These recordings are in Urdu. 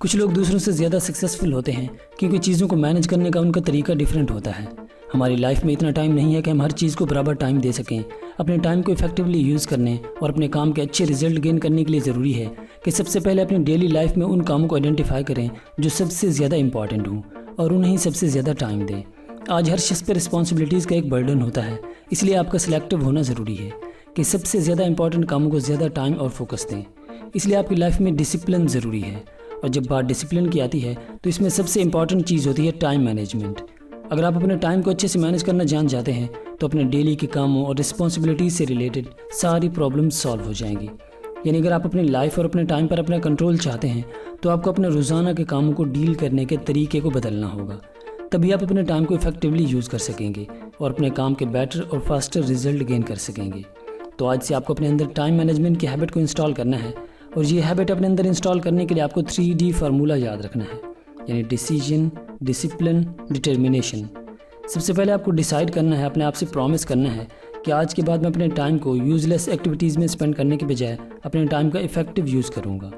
کچھ لوگ دوسروں سے زیادہ سکسیزفل ہوتے ہیں کیونکہ چیزوں کو مینج کرنے کا ان کا طریقہ ڈیفرنٹ ہوتا ہے۔ ہماری لائف میں اتنا ٹائم نہیں ہے کہ ہم ہر چیز کو برابر ٹائم دے سکیں۔ اپنے ٹائم کو افیکٹولی یوز کرنے اور اپنے کام کے اچھے ریزلٹ گین کرنے کے لیے ضروری ہے کہ سب سے پہلے اپنی ڈیلی لائف میں ان کاموں کو آئیڈینٹیفائی کریں جو سب سے زیادہ امپورٹنٹ ہوں اور انہیں سب سے زیادہ ٹائم دیں۔ آج ہر شخص پہ رسپانسبلٹیز کا ایک برڈن ہوتا ہے، اس لیے آپ کا سلیکٹیو ہونا ضروری ہے کہ سب سے زیادہ امپورٹنٹ کاموں کو زیادہ ٹائم اور فوکس دیں۔ اس لیے آپ کی لائف میں ڈسپلن ضروری ہے، اور جب بات ڈسپلن کی آتی ہے تو اس میں سب سے امپورٹنٹ چیز ہوتی ہے ٹائم مینجمنٹ۔ اگر آپ اپنے ٹائم کو اچھے سے مینج کرنا جان جاتے ہیں تو اپنے ڈیلی کے کاموں اور رسپانسبلٹیز سے ریلیٹڈ ساری پرابلم سالو ہو جائیں گی۔ یعنی اگر آپ اپنی لائف اور اپنے ٹائم پر اپنا کنٹرول چاہتے ہیں تو آپ کو اپنے روزانہ کے کاموں کو ڈیل کرنے کے طریقے کو بدلنا ہوگا، تبھی آپ اپنے ٹائم کو افیکٹولی یوز کر سکیں گے اور اپنے کام کے بیٹر اور فاسٹر ریزلٹ گین کر سکیں گے۔ تو آج سے آپ کو اپنے اندر ٹائم مینجمنٹ کی ہیبٹ کو انسٹال کرنا ہے، اور یہ ہیبٹ اپنے اندر انسٹال کرنے کے لیے آپ کو 3D فارمولہ یاد رکھنا ہے، یعنی ڈیسیژن، ڈسپلن، ڈٹرمینیشن۔ سب سے پہلے آپ کو ڈیسائیڈ کرنا ہے، اپنے آپ سے پرومس کرنا ہے کہ آج کے بعد میں اپنے ٹائم کو یوز لیس ایکٹیویٹیز میں اسپینڈ کرنے کے بجائے اپنے ٹائم کا افیکٹو یوز کروں گا۔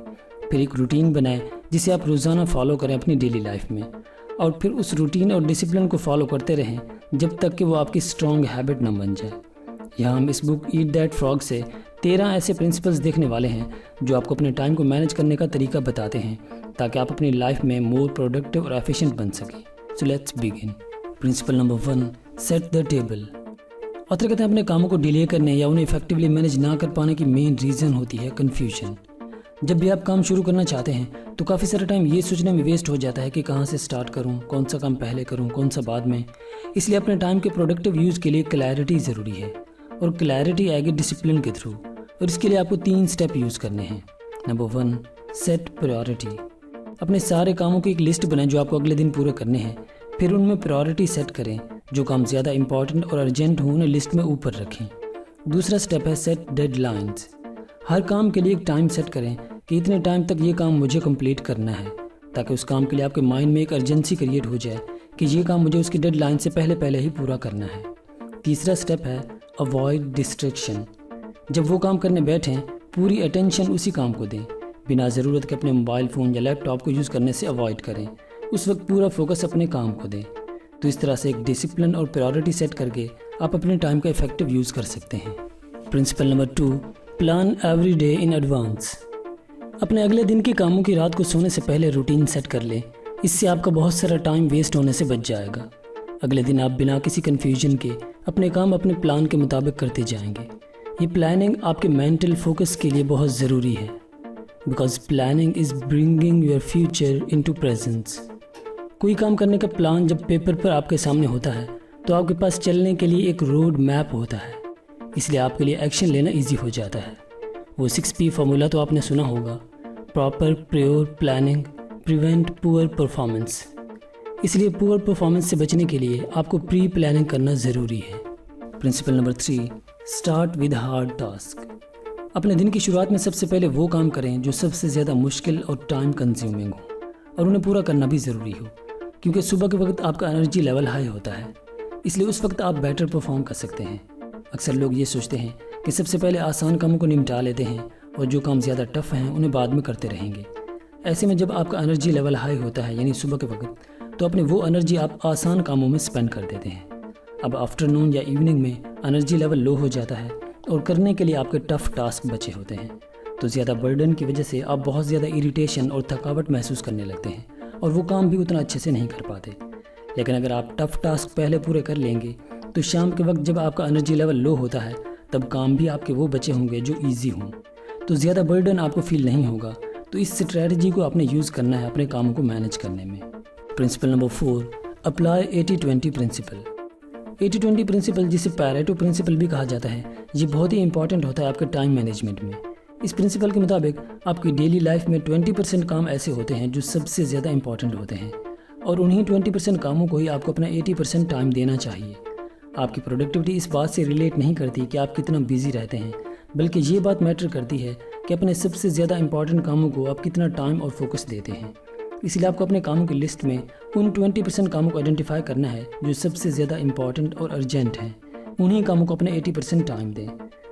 پھر ایک روٹین بنائیں جسے آپ روزانہ فالو کریں اپنی ڈیلی لائف میں، اور پھر اس روٹین اور ڈسپلن کو فالو کرتے رہیں جب تک کہ وہ آپ کی اسٹرانگ ہیبٹ نہ بن جائے۔ یہاں ہم اس بک ایٹ دیٹ فراگ سے 13 ایسے پرنسپلز دیکھنے والے ہیں جو آپ کو اپنے ٹائم کو مینج کرنے کا طریقہ بتاتے ہیں تاکہ آپ اپنی لائف میں مور پروڈکٹیو اور ایفیشینٹ بن سکیں۔ So let's begin. Principle number 1، set the table. Author کہتے ہیں اپنے کاموں کو ڈیلے کرنے یا انہیں افیکٹولی مینج نہ کر پانے کی مین ریزن ہوتی ہے کنفیوژن۔ جب بھی آپ کام شروع کرنا چاہتے ہیں تو کافی سارا ٹائم یہ سوچنے میں ویسٹ ہو جاتا ہے کہ کہاں سے سٹارٹ کروں، کون سا کام پہلے کروں، کون سا بعد میں۔ اس لیے اپنے ٹائم کے پروڈکٹیو یوز کے لیے کلیئرٹی ضروری ہے، اور کلیئرٹی آئے گی ڈسپلن کے تھرو، اور اس کے لیے آپ کو 3 سٹیپ یوز کرنے ہیں۔ Number 1، set priority. اپنے سارے کاموں کی ایک لسٹ بنائیں جو آپ کو اگلے دن پورے کرنے ہیں، پھر ان میں پرائیورٹی سیٹ کریں۔ جو کام زیادہ امپورٹنٹ اور ارجنٹ ہوں انہیں لسٹ میں اوپر رکھیں۔ دوسرا سٹیپ ہے سیٹ ڈیڈ لائنز۔ ہر کام کے لیے ایک ٹائم سیٹ کریں کہ اتنے ٹائم تک یہ کام مجھے کمپلیٹ کرنا ہے، تاکہ اس کام کے لیے آپ کے مائنڈ میں ایک ارجنسی کریٹ ہو جائے کہ یہ کام مجھے اس کی ڈیڈ لائن سے پہلے ہی پورا کرنا ہے۔ تیسرا سٹیپ ہے اوائڈ ڈسٹریکشن۔ جب وہ کام کرنے بیٹھیں پوری اٹینشن اسی کام کو دیں، بنا ضرورت کے اپنے موبائل فون یا لیپ ٹاپ کو یوز کرنے سے اوائڈ کریں، اس وقت پورا فوکس اپنے کام کو دیں۔ تو اس طرح سے ایک ڈسپلن اور پرائیورٹی سیٹ کر کے آپ اپنے ٹائم کا افیکٹو یوز کر سکتے ہیں۔ Principle number 2، plan every day in advance. اپنے اگلے دن کے کاموں کی رات کو سونے سے پہلے روٹین سیٹ کر لیں، اس سے آپ کا بہت سارا ٹائم ویسٹ ہونے سے بچ جائے گا۔ اگلے دن آپ بنا کسی کنفیوژن کے اپنے کام اپنے پلان کے مطابق کرتے جائیں گے۔ یہ پلاننگ آپ کے مینٹل فوکس کے لیے بہت ضروری ہے، because planning is bringing your future into presence. کوئی کام کرنے کا پلان جب پیپر پر آپ کے سامنے ہوتا ہے تو آپ کے پاس چلنے کے لیے ایک روڈ میپ ہوتا ہے، اس لیے آپ کے لیے ایکشن لینا ایزی ہو جاتا ہے۔ وہ 6P فارمولہ تو آپ نے سنا ہوگا، proper پریور planning prevent poor performance. اس لیے پور پرفارمنس سے بچنے کے لیے آپ کو پری پلاننگ کرنا ضروری ہے۔ Principle number 3، start with hard task. اپنے دن کی شروعات میں سب سے پہلے وہ کام کریں جو سب سے زیادہ مشکل اور ٹائم کنزیومنگ ہو، اور انہیں پورا کرنا بھی ضروری ہو، کیونکہ صبح کے وقت آپ کا انرجی لیول ہائی ہوتا ہے، اس لیے اس وقت آپ بیٹر پرفارم کر سکتے ہیں۔ اکثر لوگ یہ سوچتے ہیں کہ سب سے پہلے آسان کاموں کو نمٹا لیتے ہیں اور جو کام زیادہ ٹف ہیں انہیں بعد میں کرتے رہیں گے۔ ایسے میں جب آپ کا انرجی لیول ہائی ہوتا ہے، یعنی صبح کے وقت، تو اپنے وہ انرجی آپ آسان کاموں میں سپینڈ کر دیتے ہیں۔ اب آفٹرنون یا ایوننگ میں انرجی لیول لو ہو جاتا ہے اور کرنے کے لیے آپ کے ٹف ٹاسک بچے ہوتے ہیں، تو زیادہ برڈن کی وجہ سے آپ بہت زیادہ اریٹیشن اور تھکاوٹ محسوس کرنے لگتے ہیں اور وہ کام بھی اتنا اچھے سے نہیں کر پاتے۔ لیکن اگر آپ ٹف ٹاسک پہلے پورے کر لیں گے تو شام کے وقت جب آپ کا انرجی لیول لو ہوتا ہے تب کام بھی آپ کے وہ بچے ہوں گے جو ایزی ہوں، تو زیادہ برڈن آپ کو فیل نہیں ہوگا۔ تو اس اسٹریٹجی کو آپ نے یوز کرنا ہے اپنے کاموں کو مینج کرنے میں۔ Principle number 4، apply 80-20 principle. 80-20 principle, جسے پیریٹو پرنسپل بھی کہا جاتا ہے، یہ بہت ہی امپورٹنٹ ہوتا ہے آپ کے ٹائم مینجمنٹ میں۔ اس پرنسپل کے مطابق آپ کی ڈیلی لائف میں 20% کام ایسے ہوتے ہیں جو سب سے زیادہ امپورٹنٹ ہوتے ہیں، اور انہی 20% کاموں کو ہی آپ کو اپنا 80% ٹائم دینا چاہیے۔ آپ کی پروڈکٹیوٹی اس بات سے ریلیٹ نہیں کرتی کہ آپ کتنا بیزی رہتے ہیں، بلکہ یہ بات میٹر کرتی ہے کہ اپنے سب سے زیادہ امپورٹنٹ کاموں کو آپ کتنا ٹائم اور فوکس دیتے ہیں۔ اس لیے آپ کو اپنے کاموں کی لسٹ میں ان 20% کاموں کو آئیڈینٹیفائی کرنا ہے جو سب سے زیادہ امپورٹنٹ اور ارجنٹ ہیں، انہی کاموں کو اپنے 80% ٹائم دیں۔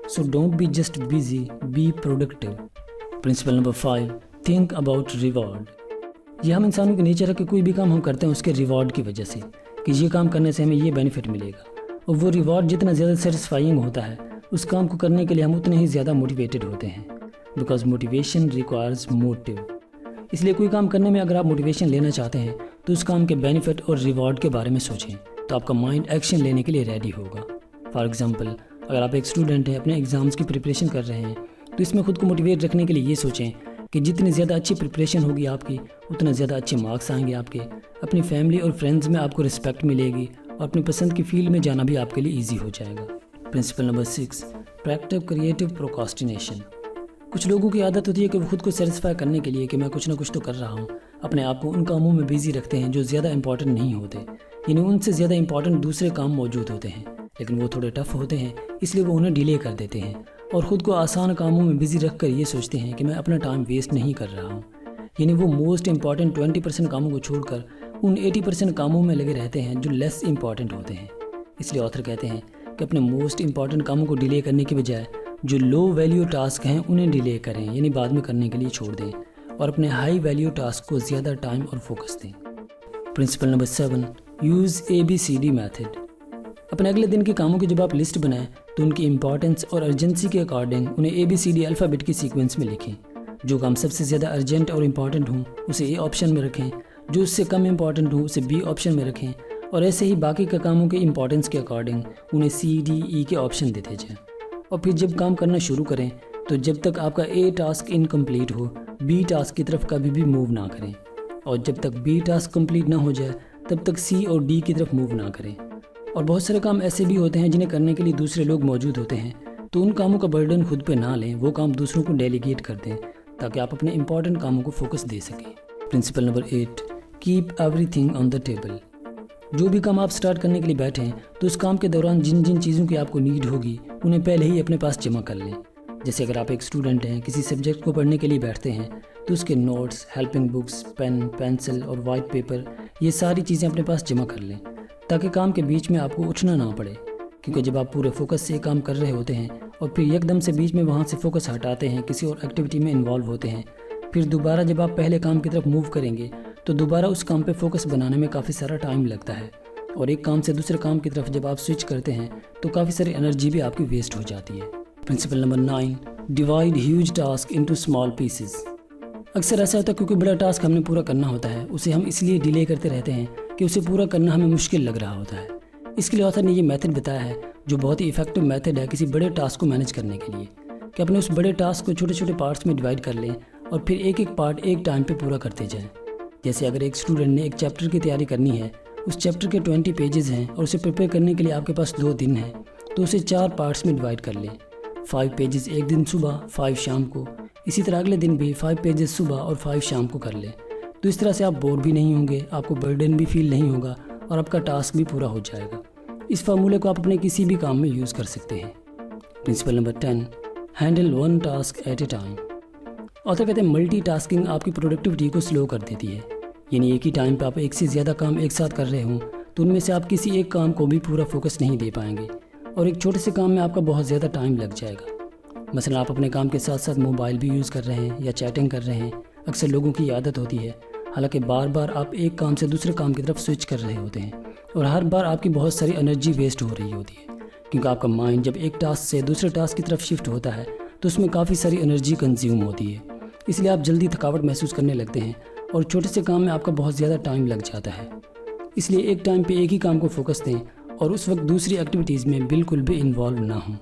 So don't be just busy, be productive. Principle number 5، think about reward. یہ ہم انسانوں کی نیچر ہے کہ کوئی بھی کام ہم کرتے ہیں اس کے ریوارڈ کی وجہ سے، کہ یہ کام کرنے سے ہمیں یہ بینیفٹ ملے گا، اور وہ ریوارڈ جتنا زیادہ سیٹسفائنگ ہوتا ہے اس کام کو کرنے کے لیے ہم اتنے ہی زیادہ موٹیویٹڈ ہوتے ہیں، بیکاز موٹیویشن ریکوائرز موٹیو۔ اس لیے کوئی کام کرنے میں اگر آپ موٹیویشن لینا چاہتے ہیں تو اس کام کے بینیفٹ اور ریوارڈ کے بارے میں سوچیں، تو آپ کا مائنڈ ایکشن لینے کے لیے ریڈی ہوگا۔ فار ایگزامپل، اگر آپ ایک اسٹوڈنٹ ہیں، اپنے ایگزامس کی پریپریشن کر رہے ہیں، تو اس میں خود کو موٹیویٹ رکھنے کے لیے یہ سوچیں کہ جتنی زیادہ اچھی پریپریشن ہوگی آپ کی، اتنا زیادہ اچھے مارکس آئیں گے آپ کے، اپنی فیملی اور فرینڈز میں آپ کو رسپیکٹ ملے گی، اور اپنی پسند کی فیلڈ میں جانا بھی آپ کے لیے ایزی ہو جائے گا۔ Principle number 6، practice creative procrastination. کچھ لوگوں کی عادت ہوتی ہے کہ وہ خود کو سیٹسفائی کرنے کے لیے کہ میں کچھ نہ کچھ تو کر رہا ہوں، اپنے آپ کو ان کاموں میں بیزی رکھتے ہیں جو زیادہ امپورٹنٹ نہیں ہوتے، یعنی ان سے زیادہ امپورٹنٹ دوسرے کام موجود ہوتے ہیں، لیکن وہ تھوڑے ٹف ہوتے ہیں، اس لیے وہ انہیں ڈیلے کر دیتے ہیں، اور خود کو آسان کاموں میں بزی رکھ کر یہ سوچتے ہیں کہ میں اپنا ٹائم ویسٹ نہیں کر رہا ہوں، یعنی وہ موسٹ امپورٹنٹ 20% کاموں کو چھوڑ کر ان 80% کاموں میں لگے رہتے ہیں جو لیس امپورٹنٹ ہوتے ہیں۔ اس لیے آتھر کہتے ہیں کہ اپنے موسٹ امپورٹنٹ کاموں کو ڈیلے کرنے کی بجائے جو لو ویلیو ٹاسک ہیں انہیں ڈیلے کریں، یعنی بعد میں کرنے کے لیے چھوڑ دیں، اور اپنے ہائی ویلیو ٹاسک کو زیادہ ٹائم اور فوکس دیں۔ Principle number 7، use ABCD method. اپنے اگلے دن کے کاموں کی جب آپ لسٹ بنائیں تو ان کی امپورٹنس اور ارجنسی کے اکارڈنگ انہیں ABCD الفابیٹ کی سیکوینس میں لکھیں۔ جو کام سب سے زیادہ ارجنٹ اور امپورٹنٹ ہوں اسے A آپشن میں رکھیں، جو اس سے کم امپورٹنٹ ہوں اسے B آپشن میں رکھیں، اور ایسے ہی باقی کے کاموں کے امپورٹنس کے اکارڈنگ انہیں C D E کے آپشن دیتے جائیں، اور پھر جب کام کرنا شروع کریں تو جب تک آپ کا A task incomplete who B task کی طرف کبھی بھی موو نہ کریں، اور جب تک B ٹاسک کمپلیٹ نہ ہو جائے تب تک C اور D کی طرف موو نہ کریں۔ اور بہت سارے کام ایسے بھی ہوتے ہیں جنہیں کرنے کے لیے دوسرے لوگ موجود ہوتے ہیں، تو ان کاموں کا برڈن خود پہ نہ لیں، وہ کام دوسروں کو ڈیلیگیٹ کر دیں تاکہ آپ اپنے امپورٹنٹ کاموں کو فوکس دے سکیں۔ Principle number 8، keep everything on the table. جو بھی کام آپ سٹارٹ کرنے کے لیے بیٹھیں تو اس کام کے دوران جن جن چیزوں کی آپ کو نیڈ ہوگی انہیں پہلے ہی اپنے پاس جمع کر لیں۔ جیسے اگر آپ ایک اسٹوڈنٹ ہیں، کسی سبجیکٹ کو پڑھنے کے لیے بیٹھتے ہیں تو اس کے notes, helping books, pen, pencil اور وائٹ پیپر، یہ ساری چیزیں اپنے پاس جمع کر لیں تاکہ کام کے بیچ میں آپ کو اٹھنا نہ پڑے، کیونکہ جب آپ پورے فوکس سے کام کر رہے ہوتے ہیں اور پھر یک دم سے بیچ میں وہاں سے فوکس ہٹاتے ہیں، کسی اور ایکٹیویٹی میں انوالو ہوتے ہیں، پھر دوبارہ جب آپ پہلے کام کی طرف موو کریں گے تو دوبارہ اس کام پہ فوکس بنانے میں کافی سارا ٹائم لگتا ہے، اور ایک کام سے دوسرے کام کی طرف جب آپ سوئچ کرتے ہیں تو کافی ساری انرجی بھی آپ کی ویسٹ ہو جاتی ہے۔ Principle number 9، divide huge task into small pieces. اکثر ایسا ہوتا ہے کیونکہ بڑا ٹاسک ہم نے پورا کرنا ہوتا ہے، اسے ہم اس لیے ڈیلے کرتے رہتے ہیں کہ اسے پورا کرنا ہمیں مشکل لگ رہا ہوتا ہے۔ اس کے لیے آتھر نے یہ میتھڈ بتایا ہے جو بہت ہی ایفیکٹو میتھڈ ہے کسی بڑے ٹاسک کو مینیج کرنے کے لیے، کہ اپنے اس بڑے ٹاسک کو چھوٹے چھوٹے پارٹس میں ڈیوائڈ کر لیں اور پھر ایک ایک پارٹ ایک ٹائم پہ پورا کرتے جائیں۔ جیسے اگر ایک اسٹوڈنٹ نے ایک چیپٹر کی تیاری کرنی ہے، اس چیپٹر کے 20 پیجز ہیں اور اسے پریپیئر کرنے کے لیے آپ کے پاس 2 دن ہیں، تو اسے 4 پارٹس میں ڈیوائڈ کر لیں۔ 5 پیجز ایک دن صبح، 5 شام کو، اسی طرح اگلے دن بھی 5 پیجز صبح اور 5 شام کو کر لیں۔ تو اس طرح سے آپ بور بھی نہیں ہوں گے، آپ کو برڈن بھی فیل نہیں ہوگا، اور آپ کا ٹاسک بھی پورا ہو جائے گا۔ اس فارمولے کو آپ اپنے کسی بھی کام میں یوز کر سکتے ہیں۔ Principle number 10، handle 1 task at a time. Author کہتے ہیں ملٹی ٹاسکنگ آپ کی پروڈکٹیوٹی کو سلو کر دیتی ہے، یعنی ایک ہی ٹائم پہ آپ ایک سے زیادہ کام ایک ساتھ کر رہے ہوں تو ان میں سے آپ کسی ایک کام کو بھی پورا فوکس نہیں دے پائیں گے، اور ایک چھوٹے سے کام میں آپ کا بہت زیادہ ٹائم لگ جائے گا۔ مثلا آپ اپنے کام کے ساتھ ساتھ موبائل بھی یوز کر رہے ہیں یا چیٹنگ کر رہے ہیں، اکثر لوگوں کی عادت ہوتی ہے، حالانکہ بار بار آپ ایک کام سے دوسرے کام کی طرف سوئچ کر رہے ہوتے ہیں، اور ہر بار آپ کی بہت ساری انرجی ویسٹ ہو رہی ہوتی ہے، کیونکہ آپ کا مائنڈ جب ایک ٹاسک سے دوسرے ٹاسک کی طرف شفٹ ہوتا ہے تو اس میں کافی ساری انرجی کنزیوم ہوتی ہے، اس لیے آپ جلدی تھکاوٹ محسوس کرنے لگتے ہیں، اور چھوٹے سے کام میں آپ کا بہت زیادہ ٹائم لگ جاتا ہے۔ اس لیے ایک ٹائم پہ ایک ہی کام کو فوکس دیں اور اس وقت دوسری ایکٹیویٹیز میں بالکل بھی انوالو نہ ہوں۔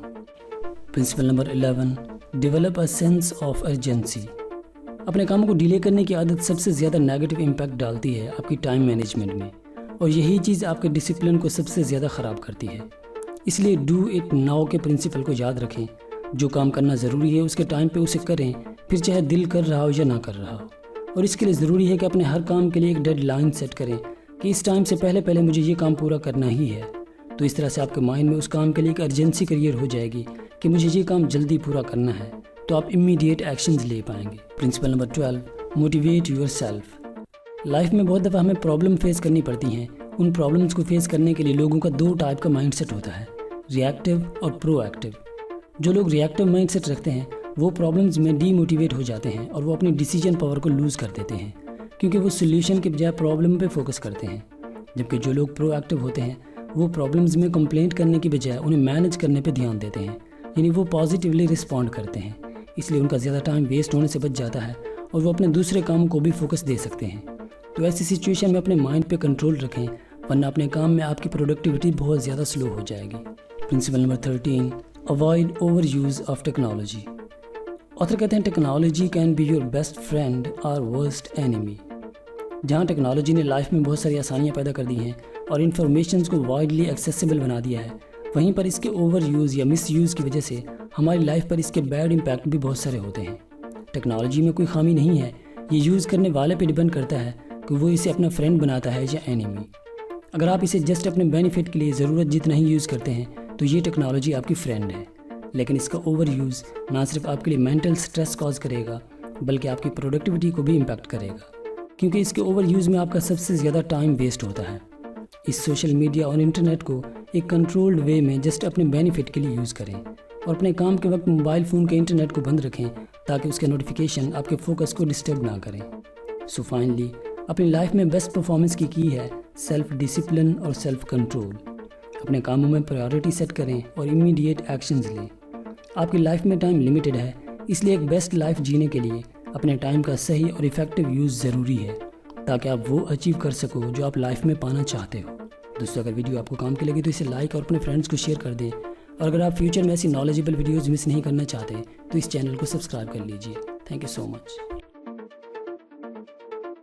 Principle number 11، develop a sense of urgency. اپنے کاموں کو ڈیلے کرنے کی عادت سب سے زیادہ نیگیٹو امپیکٹ ڈالتی ہے آپ کی ٹائم مینجمنٹ میں، اور یہی چیز آپ کے ڈسپلن کو سب سے زیادہ خراب کرتی ہے۔ اس لیے ڈو اٹ ناؤ کے پرنسپل کو یاد رکھیں، جو کام کرنا ضروری ہے اس کے ٹائم پہ اسے کریں، پھر چاہے دل کر رہا ہو یا نہ کر رہا ہو، اور اس کے لیے ضروری ہے کہ اپنے ہر کام کے لیے ایک ڈیڈ لائن سیٹ کریں کہ اس ٹائم سے پہلے مجھے یہ کام پورا کرنا ہی ہے۔ تو اس طرح سے آپ کے مائنڈ میں اس کام کے لیے ایک ارجنسی کریٹ ہو جائے گی کہ مجھے یہ کام جلدی پورا کرنا ہے، تو آپ امیڈیٹ ایکشنز لے پائیں گے۔ Principle number 12، motivate your self. Life میں بہت دفعہ ہمیں پرابلم فیس کرنی پڑتی ہیں، ان پرابلمس کو فیس کرنے کے لیے لوگوں کا 2 ٹائپ کا مائنڈ سیٹ ہوتا ہے، ری ایکٹیو اور پرو ایکٹیو۔ جو لوگ ری ایکٹیو مائنڈ سیٹ رکھتے ہیں وہ پرابلمز میں ڈی موٹیویٹ ہو جاتے ہیں اور وہ اپنی ڈیسیجن پاور کو لوز کر دیتے ہیں، کیونکہ وہ سلیوشن کے بجائے پرابلم پہ فوکس کرتے ہیں، جبکہ جو لوگ پرو ایکٹیو ہوتے ہیں وہ پرابلمز میں کمپلینٹ کرنے کی بجائے انہیں مینج کرنے پہ دھیان دیتے ہیں، یعنی وہ پازیٹیولی رسپونڈ کرتے ہیں۔ اس لیے ان کا زیادہ ٹائم ویسٹ ہونے سے بچ جاتا ہے اور وہ اپنے دوسرے کاموں کو بھی فوکس دے سکتے ہیں۔ تو ایسی سچویشن میں اپنے مائنڈ پہ کنٹرول رکھیں، ورنہ اپنے کام میں آپ کی پروڈکٹیوٹی بہت زیادہ سلو ہو جائے گی۔ Principle number 13، avoid overuse of technology. Author کہتے ہیں technology can be your best friend اور ورسٹ اینیمی۔ جہاں ٹیکنالوجی نے لائف میں بہت ساری آسانیاں پیدا کر دی ہیں اور انفارمیشنز کو وائڈلی ایکسیسیبل بنا دیا ہے، وہیں پر اس کے اوور یوز یا مس یوز کی وجہ سے ہماری لائف پر اس کے بیڈ امپیکٹ بھی بہت سارے ہوتے ہیں۔ ٹیکنالوجی میں کوئی خامی نہیں ہے، یہ یوز کرنے والے پہ ڈیپینڈ کرتا ہے کہ وہ اسے اپنا فرینڈ بناتا ہے یا اینیمی۔ اگر آپ اسے جسٹ اپنے بینیفٹ کے لیے ضرورت جتنا ہی یوز کرتے ہیں تو یہ ٹیکنالوجی آپ کی فرینڈ ہے، لیکن اس کا اوور یوز نہ صرف آپ کے لیے مینٹل سٹریس کاز کرے گا بلکہ آپ کی پروڈکٹیوٹی کو بھی امپیکٹ کرے گا، کیونکہ اس کے اوور یوز میں آپ کا سب سے زیادہ ٹائم ویسٹ ہوتا ہے۔ اس سوشل میڈیا اور انٹرنیٹ کو ایک کنٹرولڈ وے میں جسٹ اپنے بینیفٹ کے لیے یوز کریں اور اپنے کام کے وقت موبائل فون کے انٹرنیٹ کو بند رکھیں تاکہ اس کے نوٹیفیکیشن آپ کے فوکس کو ڈسٹرب نہ کریں۔ سو فائنلی، اپنی لائف میں بیسٹ پرفارمنس کی ہے سیلف ڈسپلن اور سیلف کنٹرول۔ اپنے کاموں میں پرائیورٹی سیٹ کریں اور امیڈیٹ ایکشنز لیں۔ آپ کی لائف میں ٹائم لمیٹڈ ہے، اس لیے ایک بیسٹ لائف جینے کے لیے اپنے ٹائم کا صحیح اور ایفیکٹو یوز ضروری ہے تاکہ آپ وہ اچیو کر سکو جو آپ لائف میں پانا چاہتے ہو۔ دوستو، اگر ویڈیو آپ کو کام کی لگی تو اسے لائک اور اپنے فرینڈس کو شیئر کر دیں، اور اگر آپ فیوچر میں ایسی نالجیبل ویڈیوز مس نہیں کرنا چاہتے تو اس چینل کو سبسکرائب کر لیجئے۔ Thank you so much.